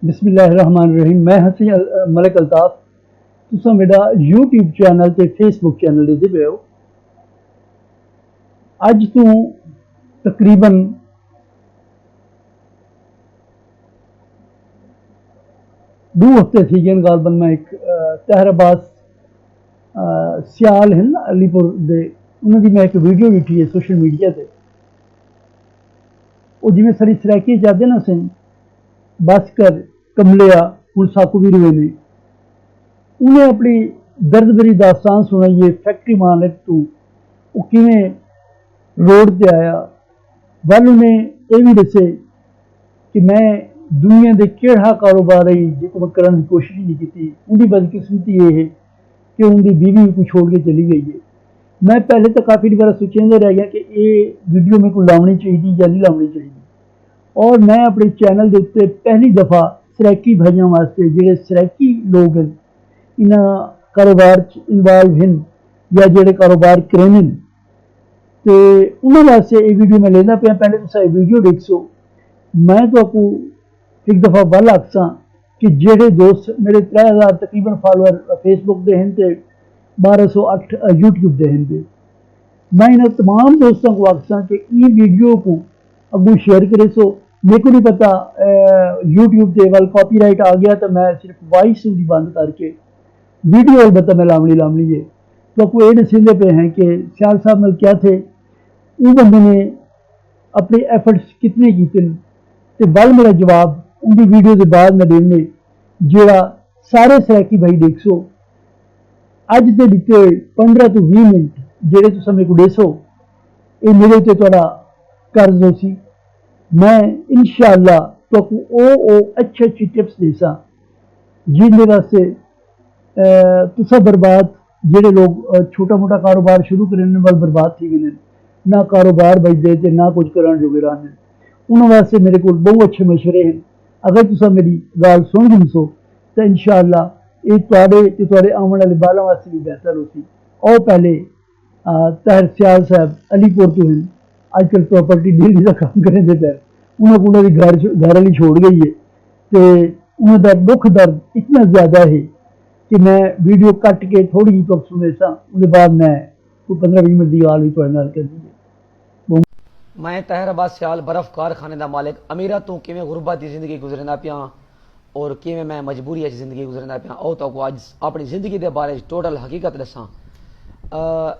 बिस्मिल्लाहिर्रहमानिर्रहीम। मैं हसी मलिक अल्ताफ। तुसा मेरा यूट्यूब चैनल ते फेसबुक चैनल दे पे हो। अज तू तकरीबन 2 हफ्ते थी गए गालबन मैं एक तहर अब्बास सियाल हैं ना अलीपुर दे, उन्होंने मैं एक वीडियो दिखी है सोशल मीडिया से। वो जिमें सारी सराकी जाते ना सें बस कर कमलिया हूँ साकू भी रुए ने, उन्हें अपनी दर्द भरी दास्तान सुनाई है। फैक्ट्री मालिक तू वो किवें रोड ते आया। वल उन्हें ये भी दसे कि मैं दुनिया के केड़ा कारोबार है जो मैं करने की कोशिश नहीं की। उनकी बदकिस्मती ये है कि उनकी बीवी को छोड़ के चली गई है। मैं पहले तो काफ़ी बार सोचेंदा रह गया कि ये वीडियो मेरे को लानी चाहिए या नहीं लानी चाहिए। और मैं अपने चैनल के उत्ते पहली दफ़ा सराकी भाइयों वास्ते जोड़े सराकी लोग हैं इन्ह कारोबार इन्वॉल्व हैं या जोड़े कारोबार करें तो उन्होंने वास्ते ये वीडियो मैं लेना पाया। पहले तुम ये वीडियो देख सो। मैं तो आपको एक दफ़ा वल आखसा कि जेड़े दोस्त मेरे 3000 तकरीबन फॉलोअर फेसबुक के हैं तो 1208 यूट्यूब के हैं तो मैं इन तमाम दोस्तों को आखसा कि ये वीडियो को अगू शेयर करे सो। मेरे को नहीं पता यूट्यूब के वाल कॉपीराइट आ गया तो मैं सिर्फ वॉइस उनकी बंद करके वीडियो अलबत्ता मैं लामनी है। तो आपको ये दसेंदे पे हैं कि सियाल साहब नाल क्या थे, वो बंदे ने अपने एफर्ट्स कितने किए तो वल मेरा जवाब उनकी वीडियो के बाद मैं देने जोड़ा सारे सराकी भाई देख सो। अज के दिते 15 तो 20 मिनट जेडे तुम मेरे को देसो ये मेरे उत्ते तुहाडा कर्ज हो सी। मैं इंशाअल्लाह तो ओ अच्छी टिप्स देसा जिंदे वास्ते तुसा बर्बाद जेडे लोग छोटा मोटा कारोबार शुरू करने वाल बर्बाद थी गए ना कारोबार बचते थे ना कुछ करने जोगे रहने। उन्होंने वास्ते मेरे को बहुत अच्छे मशवरे हैं। अगर तुसा मेरी गाल सुन गई सो तो इंशाअल्लाह ये तुहाडे आने वाले बालों वास्ते भी बेहतर होती। और पहले तहर सियाल साहब अलीपुर तो हैं, आजकल प्रॉपर्टी डीलिंग का काम करें पे उन्होंने घर वाली छोड़ गई है तो उन्होंने दुख दर्द इतना ज़्यादा है कि मैं वीडियो कट के थोड़ी जी तो सुने सा उसके बाद मैं कोई 15-20 मिनट की गाल भी थोड़े नाल कर दी। मैं तहर अब्बास सियाल बर्फ कारखाने का मालिक अमीरा तू किवें गुरबत की जिंदगी गुजरना पिया और किवें मैं मजबूरी जिंदगी गुजरना पिया और तो अज अपनी जिंदगी के बारे टोटल हकीकत दसा।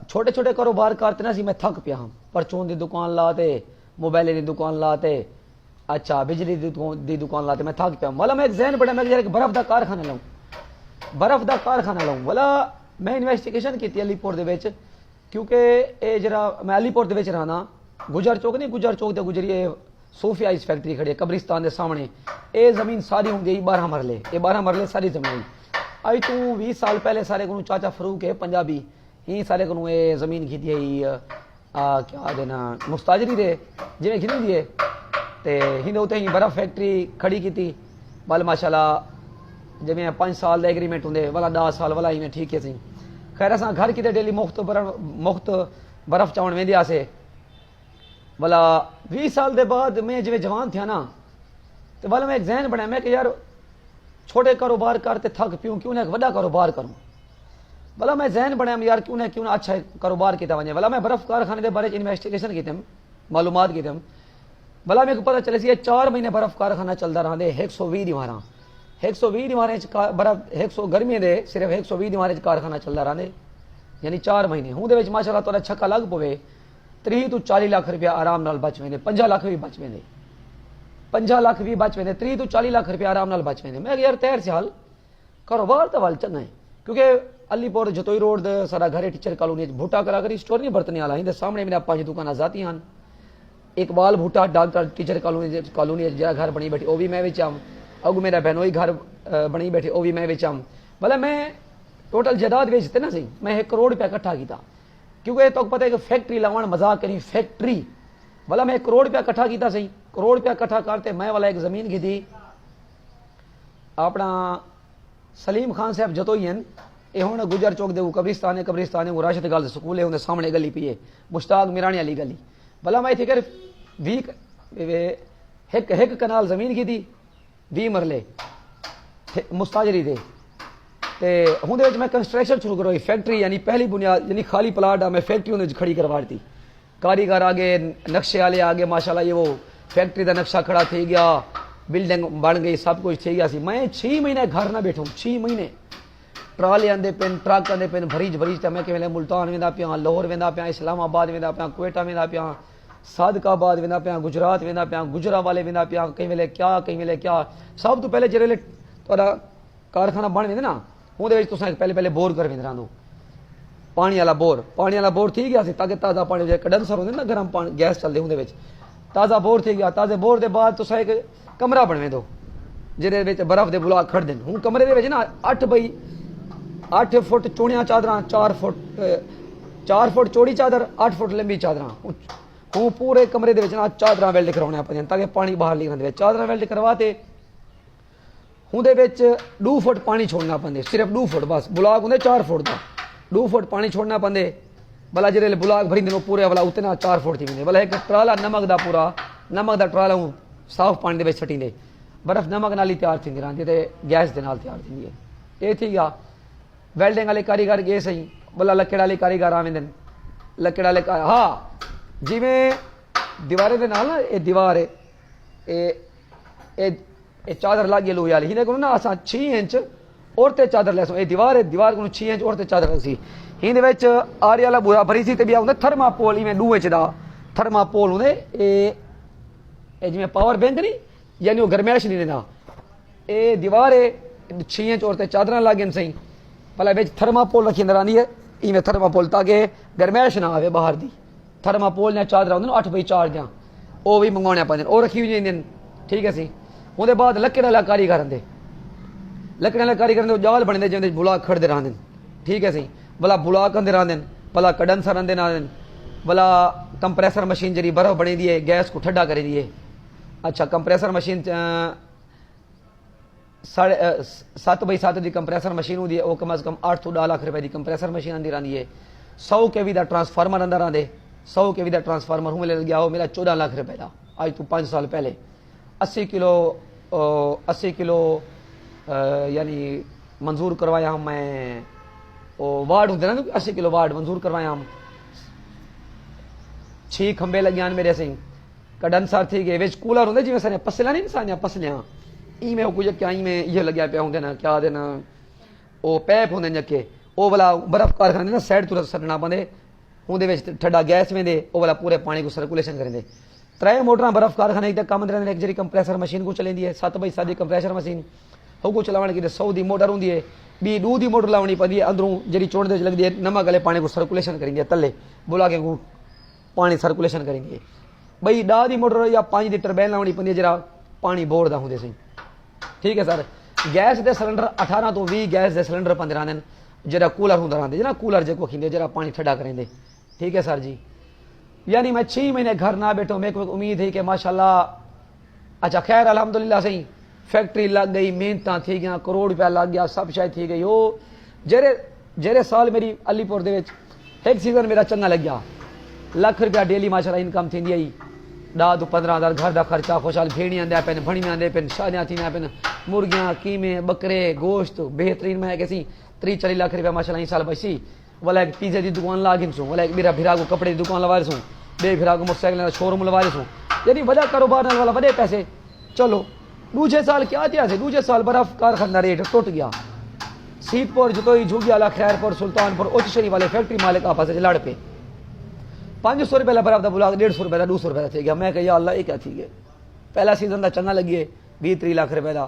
छोटे छोटे कारोबार करते ना सी मैं थक पिया हाँ। परचून की दुकान लाते, मोबाइल की दुकान लाते, अच्छा बिजली की दुकान लाते, मैं थक पिया। मतलब मैं एक जहन बड़ा मैं एक बर्फ का कारखाना लाऊं, बर्फ का कारखाना लाऊं। वाला मैं इन्वेस्टिगेशन की अलीपुर के क्योंकि ये जरा मैं अलीपुर के रहना गुजर चौक नहीं, गुजर चौक से गुजरिए सोफिया इस फैक्ट्री खड़ी है कब्रिस्तान के सामने। ये जमीन सारी होंगी 12 मरले, ये 12 मरले सारी जमीन आई तू 20 साल पहले सारे को चाचा फरूक है पंजाबी ही सारे को ये जमीन खींची है क्या देना मुस्ताजरी दे जिमें खिनी दिए तो हिंदे उत्ते ही बर्फ फैक्ट्री खड़ी की बल माशाल्लाह जिमें 5 साल का एग्रीमेंट होंगे वाला 10 साल वाला ही में ठीक है सी। खैर अस घर कितने डेली मुफ्त बर्फ चाउन वेंदे से भला 20 साल के बाद मैं जिमें जवान था ना तो भला मैं एक जहन बनाया मैं कि यार छोटे कारोबार करते थक पियूँ क्यों ना एक बड़ा कारोबार करूँ। भला मैं जहन बनाया यार क्यों ना अच्छा कारोबार किया वजे। भला मैं बर्फ कारखाने के बारे इन्वेस्टिगेशन की मालूमात की भला मेरे को पता चले सी 4 महीने बर्फ कारखाना चलता रहा 120 दीवार 120 दीवारें बर्फ 100 गर्मियों के सिर्फ 120 दीवारें कारखाना चलता रहा यानी 4 महीने हूँ माशाल्लाह तुहाडा छक्का लग पवे 30 तो 40 लाख रुपया आराम नाल बच वेंदे, 50 लाख भी बच वेंदे, 50 लाख भी बच वेंदे, 30 तो 40 लाख रुपया आराम नाल बच वेंदे। मैं यार तैर सियाल कारोबार तो वाल चंगा है क्योंकि अलीपुर जतोई रोड सारा घर टीचर कॉलोनी भुट्टा कलाकारी स्टोर नहीं बरतने वाला ही सामने मेरा 5 दुकान जाती हैं। इकबाल भुट्टा डॉक्टर टीचर कॉलोनी जरा घर बनी बैठी वह भी मैं बेचाम, अगू मेरा बहनोई घर बनी बैठी वह भी मैं बेचाम। मतलब मैं टोटल जायदाद बेचते ना सही मैं 1 करोड़ रुपया इकट्ठा किया क्योंकि तो पता है कि फैक्ट्री लावन मजाक करी फैक्ट्री वाला मैं 1 करोड़ रुपया इकट्ठा किया सही। करोड़ रुपया इकट्ठा करते मैं वाला एक जमीन की थी अपना सलीम खान साहब जतोई हैं ये हूँ गुजर चौक दे कब्रिस्तान है राशिद गाल स्कूल है उन्हें सामने गली पी है मुश्ताक मिरानी वाली गली। भला मैं इतने कर 20 कनाल जमीन की थी 20 मरले मुस्ताजरी दे ते उहदे विच मैं कंस्ट्रक्शन शुरू करवाई फैक्ट्री यानी पहली बुनियाद यानी खाली प्लाट आ मैं फैक्ट्री उन्हें खड़ी करवा दी कारीगर आगे नक्शे वाले आगे माशाल्लाह ये वो फैक्ट्री का नक्शा खड़ा थी गया बिल्डिंग बन गई सब कुछ थी गया सी मैं 6 महीने घर ना बैठूँ 6 महीने ट्राले आंदे पेन ट्रक आंदे पेन भरीज भरीज तो मैं कि मुल्तान वेंदा पिया लाहौर वेंदा पिया इस्लामाबाद वेंदा पिया क्वेटा वेंदा पिया सादकाबाद वेंदा पिया गुजरात वेंदा पिया गुजरावाले वेंदा पिया कई वेले क्या सब तो पहले जेरे तुहाडा कारखाना बन वेंदे ना उहदे विच तुसां पहले पहले बोर कर वेंदे रहंदो पानी वाला बोर थी गया ताकि ताज़ा पानी जो कंडेंसर होंगे ना गर्म पानी गैस चलते उहदे विच ताज़ा बोर थी गया ताज़े बोर के बाद तुसां एक कमरा बनवे दो जिहदे विच बर्फ के बुलाक खड़दे हुण कमरे दे विच ना 8 फुट चौड़ियां चादरां 4 फुट चौड़ी चादर 8 फुट लंबी चादरां हूँ पूरे कमरे दे विच ना चादरां वेल्ड करवाने पैंदियां ताकि पानी बाहर निकलण दे चादरां वेल्ड करवाते उहदे विच 2 फुट पानी छोड़ना पैंदे सिर्फ 2 फुट बस बुलाक हुंदे 4 फुट का 2 फुट पानी छोड़ना पैंदे भला जेरे बुलाक भरी दिन पूरे वाला उतना 4 फुट थी वेंदे भला एक ट्राला नमक का ट्राला हूँ साफ पानी दे विच छटींदे बर्फ नमक नाल ही तैयार थींदी रहंदी ते गैस दे नाल तैयार थींदी है ये थी गया वेल्डिंग वाले कारीगर गए सही भला लकड़ वाले कारीगर आ वेंदे लकड़ वाले हाँ जिवें दीवारे दे नाल ना ये दीवार है ये चादर लागे लोहे वाली हिंदे को ना असां 6 इंच और ते चादर ले ये दीवार है दीवार को 6 इंच और ते चादर सी हिंदे विच आरे वाला बुरा भरी सी ते बिया हुंदा थर्मापोल इवें 2 इंच दा थर्मापोल हुंदे ए जिवें पावर बैंक नहीं यानी वो गरमैश नहीं देना ये दीवार है 6 इंच और ते चादरां लागन सही भला विच थर्मापोल रखी अंदर आंदी है इवें थर्मापोल ताकि गरमैश ना आवे बाहर दी थर्मापोल ने चादर होंदे 8 बाई 4 दियां वो भी मंगवाने पैंदे और रखी हुई जांदियां ठीक है सी उहदे बाद लकड़ वाला कारीगर आंदे लकड़ वाले कारीगर ने जाल बने जिंदे बुलाक खड़दे रहंदे ठीक है सी भला बुलाक आंदे रहंदे भला कंडेंसर आंदे रहंदे भला कंप्रेसर मशीन जी बर्फ बनी दी है गैस को ठंडा करी दी है अच्छा कंप्रेसर मशीन 7 बाई 7 की कंप्रेसर मशीन होती है वो कम अज कम 8 तो 10 लाख रुपए की कंप्रेसर मशीन आंदी रहंदी है 100 केवी का ट्रांसफार्मर अंदर आंदे 100 केवी का ट्रांसफार्मर हूँ मिल गया वो मेरा 14 लाख रुपए का आज तो 5 साल पहले 80 किलो यानी मंजूर करवाया हम मैं वो वार्ड होते ना 80 किलो वार्ड मंजूर करवाया हम 6 खंबे लगे मेरे सिंह कंडेंसर थी गए विच कूलर होंगे जिवें सारे पसलियां नहीं सारियां पसलियां इवें कुछ क्या इवें ये लग्या पिया होंगे ना क्या देना वो पैप होंगे जक्के वो वाला बर्फ कारखाने ना साइड तो सटना पाते उहदे ठंडा गैस वेंदे वो वाला पूरे पानी को सर्कुलेशन करेंदे 3 मोटर बर्फ कारखाने एक कम रहंदे एक जी कंप्रेसर मशीन को चलेंदी है 7 बाई 7 की कंप्रेसर मशीन को चलाने की 100 की मोटर होंगी है बी 2 की मोटर लानी पी है अंदरों जी चोड़ लगती है नमक वाले पानी को सर्कुलेशन करेंगे तले बुला के पानी सर्कुलेशन करेंगे बई 10 की मोटर या 5 की टरबैन लानी पी है जरा पानी बोरदा होंगे सी ठीक है सर गैस के सिलेंडर 18 तो 20 गैस के सिलेंडर पंदे रहंदे जरा कूलर होंदा रहंदे ना कूलर जो खींदे जरा पानी ठंडा करेंगे ठीक है सर जी यानी मैं 6 महीने घर ना बैठो मेरे को उम्मीद है कि माशाल्लाह अच्छा खैर अल्हम्दुलिल्लाह सही फैक्ट्री लग गई मेहनत थी गया करोड़ रुपया लग गया सब शायद थी गई वो जेरे साल मेरी अलीपुर दे एक सीजन मेरा चंगा लग गया लाख रुपया डेली माशाल्लाह इनकम थी आई 10 तो 15,000 घर का खर्चा खुशहाल भेड़ियां आंदा पेन भणियां आंदे पेन शादियां थी पेन मुर्गियां कीमे बकरे गोश्त बेहतरीन मैं कैसी 30-40 लाख रुपया माशाल्लाह इस साल बची वाला एक पिज़्ज़ा की दुकान ला गिन वाला एक मेरा फिरा को कपड़े की दुकान लगा सूँ बे फिरा को मोटरसाइकिल का शोरूम लगा सूँ यानी वजह कारोबार वाला बड़े पैसे चलो दूसरे साल क्या इतिहास है दूसरे साल बर्फ कारखाना रेट टूट गया सीतपुर जतोई झुगियाला खैरपुर सुल्तानपुर उच्च श्रेणी वाले फैक्ट्री मालिक आपस में लड़ पे 500 रुपये बर्फ का बुला 150 रुपये का 200 रुपये का थी गया मैं कहा अल्लाह ये क्या थी गया पहला सीजन का चंगा लगी है 20-30 लाख रुपये का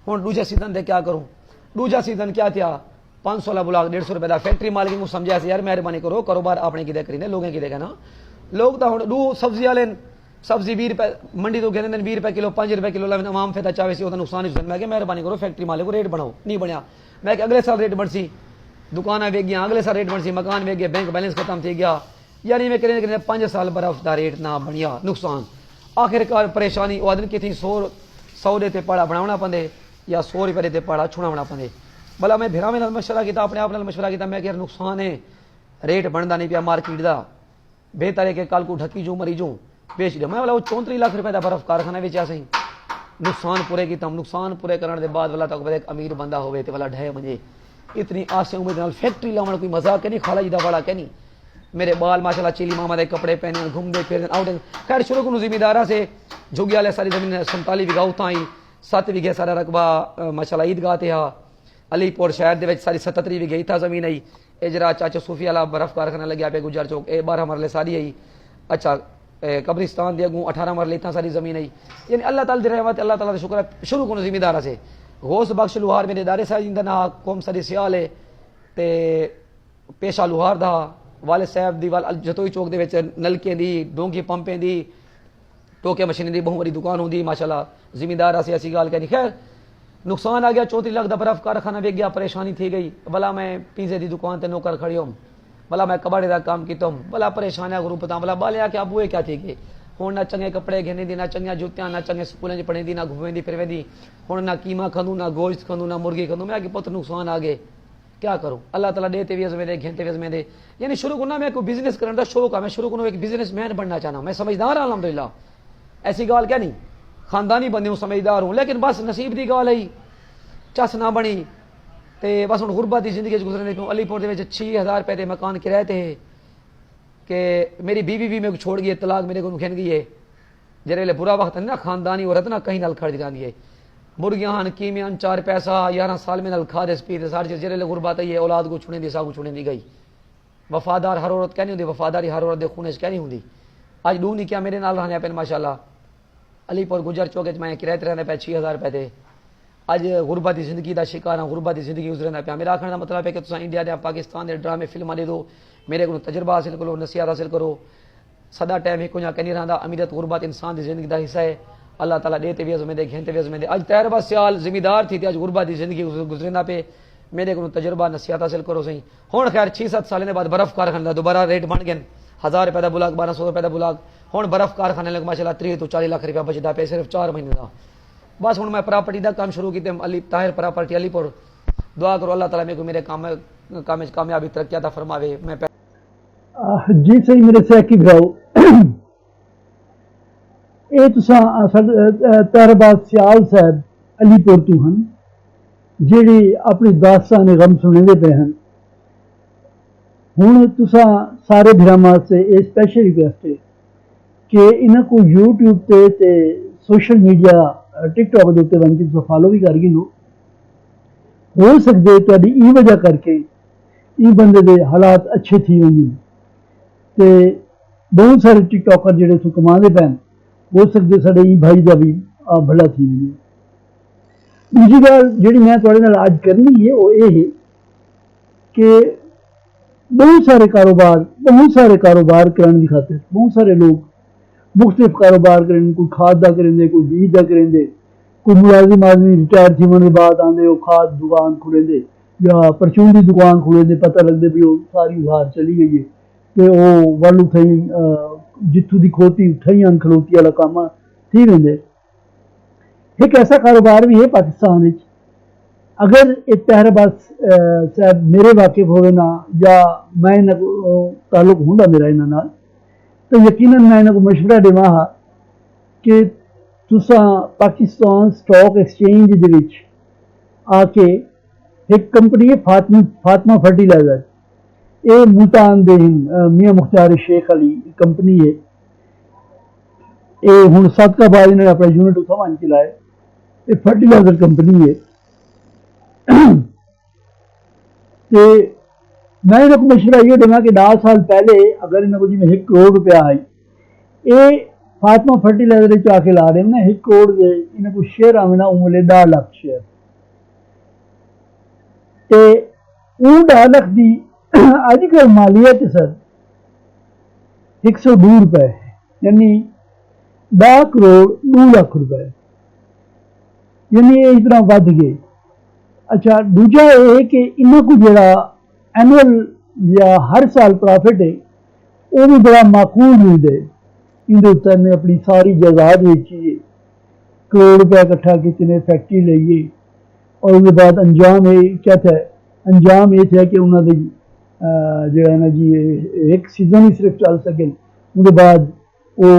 हूँ दूसरे सीजन से क्या करूँ दूसरा सीजन क्या था 500 ला बुला 150 रुपये का फैक्ट्री मालिक को समझा यार मेहरबानी करो कारोबार अपने कि करेंगे लोगों कि कहना लोग तो हूँ 2 सब्जी वाले सब्जी 20 रुपये मंडी तो कहते 20 रुपये किलो 5 रुपये किलो आम फिर चाहे से नुकसान ही मैं मेहरबानी करो फैक्ट्री मालिक को रेट बनाओ नहीं बनया मैं अगले साल रेट बढ़सी दुकान वेच गया अगले साल रेट बढ़सी मकान वेच गया बैंक बैलेंस खत्म थी गया यानी मैं करें 5 साल बर्फ का रेट ना बढ़िया नुकसान आखिरकार परेशानी वो आदमी कितनी 100 देते पाड़ा बनाना पौंदे या 100 रुपये देते पाड़ा छुड़ावना पौंदे भला मैं फिर मेरे मशवरा किया अपने आप मशवरा किया मैं नुकसान है रेट बनता नहीं पिया मार्केट का बेहतर है कि कल को ढकी जूँ मरी जूँ बेच दो मैं बोला वो 34 लाख रुपये का बर्फ कारखाना बेचा सही नुकसान पूरे की तम नुकसान पूरे करने के बाद वाला तक एक अमीर बंदा होवे ते वाला ढहे मुझे इतनी आस उम्मीद नाल फैक्ट्री लावन कोई मजाक नहीं खाला जी दा वाला कहनी मेरे बाल माशाल्लाह चिली मामा दे कपड़े पहने घूमते फिरते आउट खैर शुरू को जिम्मेदारा से झुग्गी वाले सारी जमीन 47 बीघा उतां ही 7 बीघे सारा रकबा माशाल्लाह ईदगाह ते हा अलीपुर शहर दे विच सारी 77 बीघे इथा जमीन आई ए जरा चाचा सूफी वाला बर्फ कारखाना लग्या पे गुजर चौक ए 12 मरले सारी आई अच्छा कब्रिस्तान दे अगू 18 मरले इतना सारी जमीन आई यानी अल्लाह ताला दी रहमत अल्लाह ताला दा शुक्र है शुरू को जिम्मेदारा से गौस बख्श लुहार मेरे दारे साहब जिंदा ना कौम सारी सियाल है ते पेशा लुहार दा वाले साहब दी वाल जतोई चौक दे विच नलके दी डोंगी पंपें दी टोके मशीन दी बहुत बड़ी दुकान होंदी माशाल्लाह जिम्मेदार से ऐसी गाल कहनी खैर नुकसान आ गया 34 लाख का बर्फ कारखाना वेच गया परेशानी थी गई भला मैं पिज़्ज़े की दुकान ते नौकर खड़ी हूँ भला मैं कबाड़े का काम किया भला परेशान है ग्रुप भला बालिया क्या बुए क्या थी गए हूँ ना चंगे कपड़े घेने दी ना चंगिया जुत्तियां ना चंगे स्कूलों पढ़े दी ना घूमेंदी फिरवेंदी हूँ ना कीमा खंदू ना गोश्त खंदू ना मुर्गी खंदू मैं कि पुत नुकसान आ गए क्या करूँ अल्लाह ताला देते भी अजमे दे घेनते भी अजमे दे यानी शुरू को ना मैं कोई बिजनेस करने का शौक है मैं शुरू को एक बिजनेस मैन बनना चाहना मैं समझदार अलहमदुलिल्लाह ऐसी गाल क्या नहीं खानदानी बंदे हूँ समझदार हूँ लेकिन बस नसीब की गाल है चस ना बनी तो बस हूँ गुरबत की जिंदगी गुजरने क्यों अलीपुर के 6000 रुपए के मकान किराए थे कि मेरी बीवी भी मेरे को छोड़ गई है तलाक मेरे को खेन गई है जेरे वेले बुरा वक्त है ना खानदानी औरत ना कहीं नल खर्च जाती है मुर्गियां हन कीमियां 4 पैसा 11 साल में नल खा दे पी दे सारी जेरे गुरबत है औलाद को छुने दी सागू छुने दी गई वफादार हर औरत कहनी होंगी वफादारी हर औरत के खूने से कहनी होंगी अज दू नहीं क्या मेरे नाल रहने पे माशाल्लाह अलीपुर गुजर चौक मैं किराए रहने पे 6000 रुपए थे अज गुरबत की जिंदगी का शिकार हाँ गुरबत की जिंदगी गुजरना पाया मेरा आखने का मतलब है कि तुम इंडिया दे पाकिस्तान के ड्रामे फिल्म दे दो मेरे को तजर्बा हासिल करो नसीहत हासिल करो सदा टाइम एक कहीं रहा अमीरत गुरबत इंसान की जिंदगी का हिस्सा है अल्लाह ताला देते भी अजमे दे घेनते भी अजमे दे अज तैरबा सियाल जिम्मेदार थी अज गुरबत की जिंदगी गुजरना पे मेरे को तजर्बा नसीहत हासिल करो सही हूँ खैर 6-7 साल के बाद बर्फ कारखाने दोबारा रेट बन गए 1000 रुपए का बुलाक 1200 रुपए का बुलाक हूँ बर्फ कारखाने लग माशाल्लाह 30 तो 40 लाख रुपया बचता पे सिर्फ 4 महीने का बस हूँ मैं प्रॉपर्टी का काम शुरू किया अली ताहिर प्रॉपर्टी अलीपुर दुआ करो अल्लाह ताला मेरे को मेरे काम कामयाबी तरक्की अता फरमावे मैं जी सही मेरे सैकी भराओ ये तुसा ताहरबाद सियाल साहब अलीपुर तो हैं जेड़ी अपनी दास्तान गम सुने पे हैं हूँ तुसा सारे भरावां से ये स्पेशल रिक्वेस्ट है कि इन्हों को यूट्यूब ते सोशल मीडिया टिकटॉक के उत्ते बन के तुम फॉलो भी कर गए हो सकते तुहाडी ई वजह करके ई बंदे दे हालात अच्छे थी वही ते बहुत सारे टिकटॉकर जेडे सो कमाते पैन हो सकते साडे ई भाई का भी भला थी वही दूजी गल जी मैं तुहाडे नाल अज करनी है वो ये है कि बहुत सारे कारोबार करने की खातिर बहुत सारे लोग मुख्तलिफ कारोबार करें कोई खाद का करेंगे कोई बीज का करेंगे कोई मुलाजिम आदमी रिटायर थी के बाद आते वो खाद दुकान खुलेंगे या परचून की दुकान खुलेंगे पता लगते भी वो सारी उधार चली गई है तो वो वालू थी जितों की खोती उठाई अन खलोती वाला काम थी वेंदे एक ऐसा कारोबार भी है पाकिस्तान में अगर एक ताहरबाद साहब मेरे वाकिफ होवे ना या मैं इन्हों ताल्लुक होंदा मेरा इन्हों तो यकीनन मैं इन्हों को मशवरा देवा हाँ कि तुसा पाकिस्तान स्टॉक एक्सचेंज दे विच आके एक कंपनी है फातिमा फर्टिलाइजर ये मुल्तान दे मियाँ मुख्तार शेख अली कंपनी है ये हुण सदकाबाद इन्होंने अपना यूनिट उत्थों बन के लाए ये फर्टिलाइजर कंपनी है तो मैं इन्हों को मशवरा ये देना कि 10 साल पहले अगर इन्हों को जिम्मे 1 करोड़ रुपया आई ये फातिमा फर्टिलाइजर आके ला रहे हैं ना 1 करोड़ के इन्हों को शेयर आवे ना उमले 10 लाख शेयर तो 10 लाख की अजकल मालियत सर 102 रुपए यानी 10 करोड़ 2 लाख रुपए यानी ये इतना बढ़ गए अच्छा दूजा ये कि इन्हों को जरा एनुअल या हर साल प्रॉफिट है वो भी बड़ा माकूल मिलता है इंदे उत्ते ने अपनी सारी जायदाद बेची है करोड़ रुपया इकट्ठा कितने फैक्ट्री लीए और उसके बाद अंजाम ये क्या था अंजाम ये था कि उन्होंने जो है ना जी एक सीजन ही सिर्फ चल सके उसके बाद वो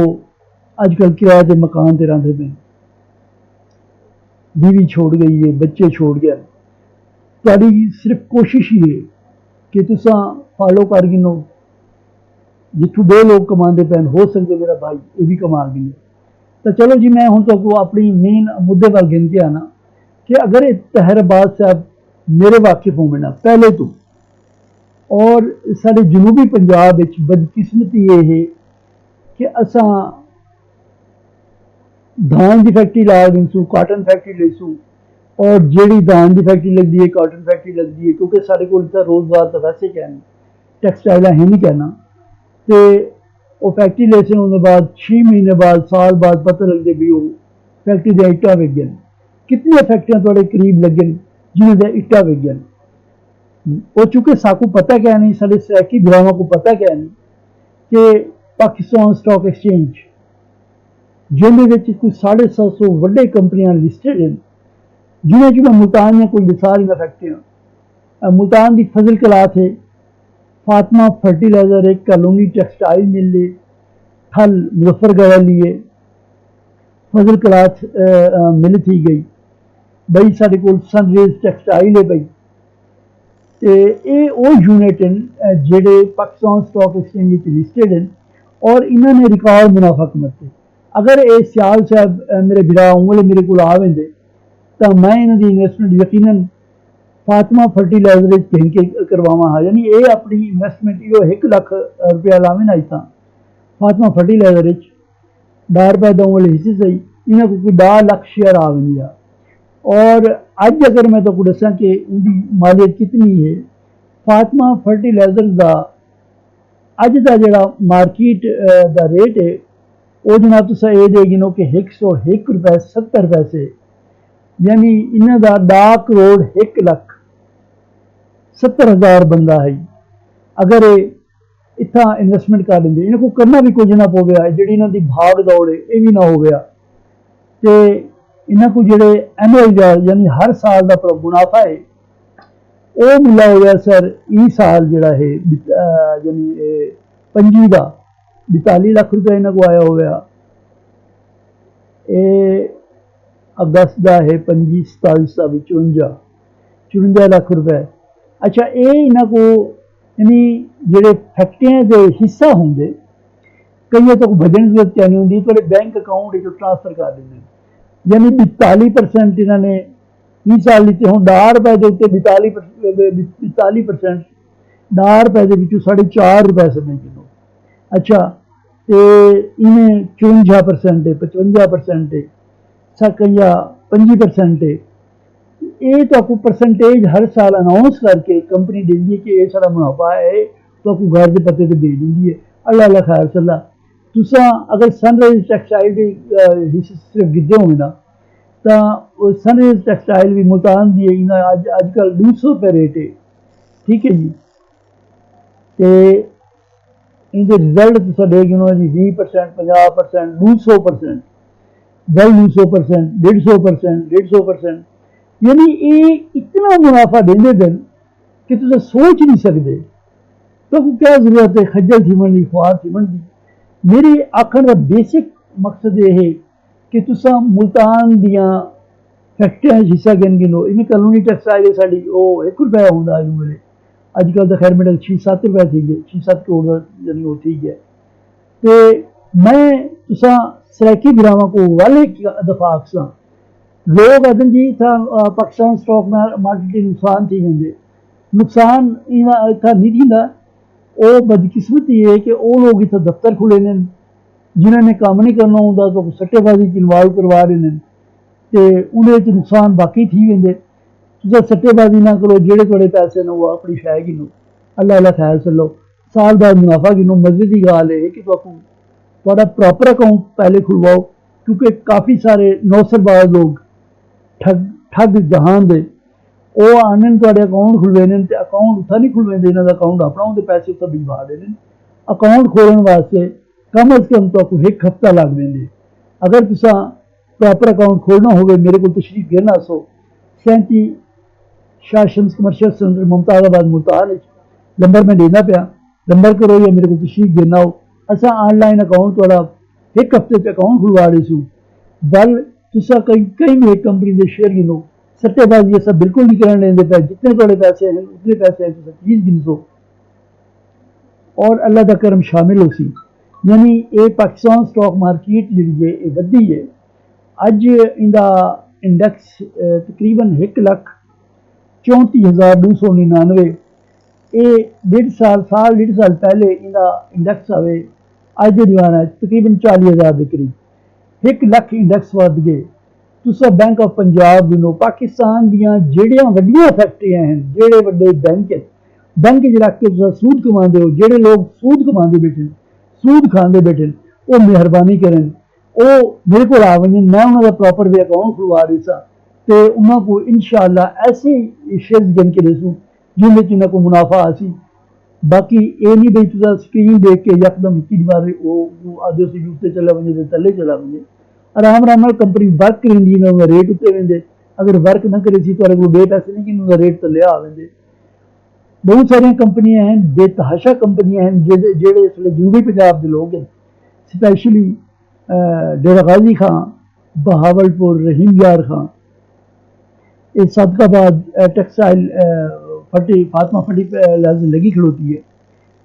अजकल किराए के मकान ते रहते पे बीवी छोड़ गई है, बच्चे छोड़ गए। तुहाडी सिर्फ कोशिश ही है कि तुसा फॉलो कर गिनो, जिथों दो लोग कमाते पैन हो सकते मेरा भाई ये भी कमा गिने। तो चलो जी, मैं हूँ तो अपनी मेन मुद्दे पर गिन के आना कि अगर ये तहर अब्बास साहब मेरे वाकिफ होंगे ना पहले तो, और साढ़े जनूबी पंजाब विच बदकिस्मती ये है कि असा धान की फैक्ट्री ला देसूँ, काटन फैक्ट्री लेसूँ, और जेड़ी धान की फैक्ट्री लगती है, काटन फैक्ट्री लगती है, क्योंकि साढ़े को रोजगार तो वैसे कहना टैक्सटाइल है नहीं कहना, तो वो फैक्ट्री लेसन उसके बाद 6 महीने बाद, साल बाद पता लगते भी वो फैक्ट्री दे इट्टा विक गए। कितनी फैक्ट्रियां थोड़े करीब लगन जिन्हें इट्टा विक गए। वो चूंकि साकू पता क्या नहीं, साढ़े सैकी बिरावां को पता क्या नहीं कि पाकिस्तान स्टॉक एक्सचेंज जिन्हें कोई 750 वड्डे कंपनियां लिस्टेड हैं, जिन्हें कि मुल्तान में कोई सारी फैक्ट्रियां, मुल्तान की फजल कलात है, फातिमा फर्टिलाइजर, एक कॉलोनी टेक्सटाइल मिल है, थल मुजफ्फरगढ़ लिए फजल कलात मिल थी गई बई, साढ़े को सनरेज टेक्सटाइल है बई। ये वो यूनिट हैं जेडे पाकिस्तान स्टॉक एक्सचेंज लिस्टेड हैं और इन्होंने रिकॉर्ड मुनाफा कमाते। अगर ये सियाल साहब मेरे बिरा उंगले मेरे को आवेंदे तो मैं इन्होंने इन्वेस्टमेंट यकीनन फातिमा फर्टिलाइजर कहीं के करवावा हाँ, यानी ये अपनी इन्वेस्टमेंट यो 1 लाख रुपया लावे ना इतना फातिमा फर्टिलाइजर ₹10 वाले हिस्से से इन्हें कोई 10 लाख शेयर आ गई। और अज अगर मैं तो दसा कि उनकी मालियत कितनी है, फातिमा फर्टिलाइजर का अज का जोड़ा मार्केट का रेट है वो जनाब तुसा ये दे गिनो कि ₹101.70, यानी इन्हों का 10 करोड़ 1,70,000 बंदा है। अगर ये इतना इन्वेस्टमेंट कर लेंगे, इन्हें को करना भी कुछ ना पवे, जी इन्हों की भाग दौड़ है ये भी ना हो गया, तो इन्हों को जोड़े एनुअल यानी हर साल का मुनाफा है वो मिला हो गया सर इस साल जोड़ा है यानी 25 का 42 लाख रुपया इन्हों को आया हो गया। ये अगस्त का है 25 27 का भी 54 लाख रुपए। अच्छा, ये इन्हों को यानी जोड़े फैक्ट्रियां के हिस्सा होंगे कई तो भजन जरूरत क्या नहीं होंगी, थोड़े बैंक अकाउंट ट्रांसफर कर देंगे, यानी 42% इन्होंने इस साल लीते हूँ ₹10 के उत्ते 42% ₹10 के ₹4.5 समझ लो। अच्छा, तो इन्हें 54% है, 55% है, 25% है। ये तो आपको परसेंटेज हर साल अनाउंस करके कंपनी देती है कि ये सारा मुनाफा है, तो आपको घर के पते तो भेज देती है। अल्लाह अल्लाह खैर सल्ला तुसा अगर सनराइज टेक्सटाइल के हिस्से सिर्फ गिद्धे होंगे ना, तो सनराइज टेक्सटाइल भी मुल्तान दी है, अजकल ₹200 रेट है, ठीक है जी। तो इनके रिजल्ट तुसा देख गिनो जी 20%, 50%, 200%, 200%, 150%, यानी ये इतना मुनाफा देंगे दिन कि तुम सोच नहीं सकते। तो क्या जरूरत है खज्जल थीमन की, ख्वार थीमन की। मेरी आखन का बेसिक मकसद ये है कि तुसा मुल्तान दियाँ फैक्ट्रियां हिस्सा गिनो। इन्हें कॉलोनी टेक्सटाइल साड़ी वो ₹1 होंगे अज मेरे, अजकल तो खैर मेरे 6-7 रुपए थी गए, 6-7 करोड़ यानी वो थी गया। तो मैं तुसा सराकी बिरावां को वाले दफा आखसा लोग आदन जी था पाकिस्तान स्टॉक मार्केट नुकसान थी वेंदे, नुकसान इतना नहीं थींदा। वो बदकिस्मती है कि वो लोग इतना दफ्तर खुले ने जिन्होंने काम नहीं करना होंदा तो सट्टेबाजी इन्वॉल्व करवा रहे हैं, तो उन्हें नुकसान बाकी थी वेंदे। तुस सट्टेबाजी ना करो, जेड़े थोड़े पैसे ने वो अपनी शै गिनो, अल्लाह अल्लाह खैर चलो, साल बाद मुनाफा गिनो। मजे की गल है कि थोड़ा प्रॉपर अकाउंट पहले खुलवाओ, क्योंकि काफ़ी सारे नौसरबाज लोग ठग जहान दे वो आने थोड़े अकाउंट खुलवे ने, अकाउंट उत्था नहीं खुलवेंदे, इन्हों का अकाउंट अपना होंगे, पैसे उत्था भिजवा देने। अकाउंट खोलने वास्ते कम अज कम तो 1 हफ्ता लग देंगे। अगर तुसा प्रॉपर अकाउंट खोलना हो मेरे को तशरीफ गिरना सो 37 Shah Shams commercial centre Mumtazabad Multan, number मैं देना पाया, नंबर करो या मेरे को तशरीफ गिरना हो। असा ऑनलाइन अकाउंट थोड़ा 1 हफ्ते अकाउंट खुलवा रही सू। बल तुसा कई कई भी एक कंपनी के शेयर गिनो, सट्टेबाजी ये सब बिल्कुल नहीं करने देंगे पे, जितने थोड़े पैसे हैं उतने पैसे हैं तुसा चीज़ गिनसो और अल्लाह का करम शामिल हो सी। यानी ये पाकिस्तान स्टॉक मार्केट जी है ये वधी है। अज इंदा इंडैक्स तकरीबन 1,34,299, ये साल डेढ़ साल पहले इंदा इंडैक्स आवे अज के जमाने तकरीबन 40,000 के करीब, 1 लाख इंडैक्स वध गए। तुसा बैंक ऑफ पंजाब गिनो, पाकिस्तान दियां जेड़ियां वड्डियां फैक्ट्रियां हैं, जेड़े वड्डे बैंक हैं, बैंक च रख के तुसा सूद कमाते हो, जेड़े लोग सूद कमाते बैठे सूद खाते बैठे वो मेहरबानी करें, वो मेरे को आ वजन, मैं उन्होंने प्रॉपर वे अकाउंट खुलवा रही सा तो उन्होंने को इंशाअल्लाह ऐसे शेयर गिन के दसूँ जिन्हें च को मुनाफा आसी। बाकी ये नहीं भाई तुसा स्क्रीन देख के यकदम एक बार वो आधे से उत्ते चला वजे तो थले चला वजे, आराम आराम नाल कंपनी वर्क करेंदी ना रेट उत्ते वेंदे, अगर वर्क ना करे सी तो को बे पैसे नहीं कि रेट थले आ वेंदे। बहुत सारिया कंपनियां हैं, बेतहाशा कंपनियां हैं जेड़े इसलिए जनूबी पंजाब के लोग हैं, स्पैशली डेरा गाजी खां, बहावलपुर, रहीम यार खां, ये सदकाबाद टेक्सटाइल फटी फातमा फटी लगी खड़ोती है।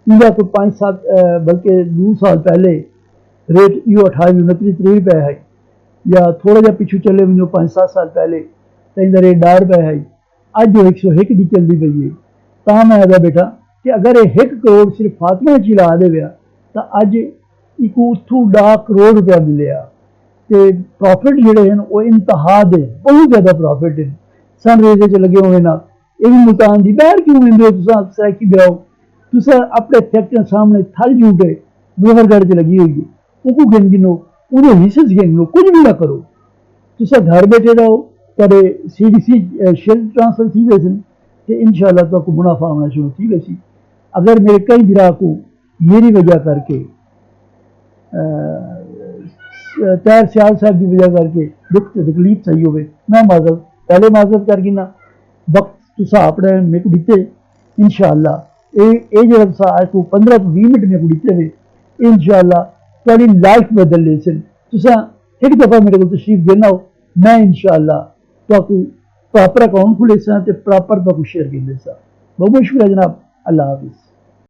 इनका तो 5-7 बल्कि 2 साल पहले रेट यो 28-29-30 रुपए है, या थोड़ा जहा पिछू चले वो 5-7 साल पहले तो इनका रेट 10 रुपए है। अज जो 101 की चलती पई है। तो मैं आदा बेटा कि अगर ये 1 करोड़ सिर्फ फातमा च ला दे तो अज एक उतों 10 करोड़ रुपया मिले, तो प्रॉफिट जोड़े हैं वो इंतहा दे बहुत ज़्यादा प्रॉफिट है। सनरेज च लगे हुए ना, ये भी मुल्तान की बाहर क्यों लेंदे हो तुसा सैकी ब्याओ, तुसा अपने फैक्ट्री सामने थल झूठे गोहरगढ़ च लगी हुई है, वो गिन गिनो, वो हिस्से गिन लो, कुछ भी ना करो, तुसा घर बैठे रहो, तेरे CDC शेयर ट्रांसफर थी वैसे तो इंशाअल्लाह तो मुनाफा होना शुरू थी वैसी। अगर मेरे कई ग्राहक को मेरी वजह करके तैर सियाल साहब की वजह करके दुख तकलीफ सही हो, मैं माजरत पहले माजरत कर गिना, वक्त तुसा अपने मेरे को दिते इंशाअल्लाह ये जो आज को 15 to 20 मिनट मेरे को दिते हुए इंशाअल्लाह थोड़ी लाइफ बदल ले सन। तुसा एक दफ़ा मेरे को तशरीफ देना हो, मैं इंशाअल्लाह तो प्रॉपर अकाउंट खुले सा प्रॉपर तो शेयर कर सा। बहुत बहुत शुक्रिया जनाब, अल्लाह हाफिज़।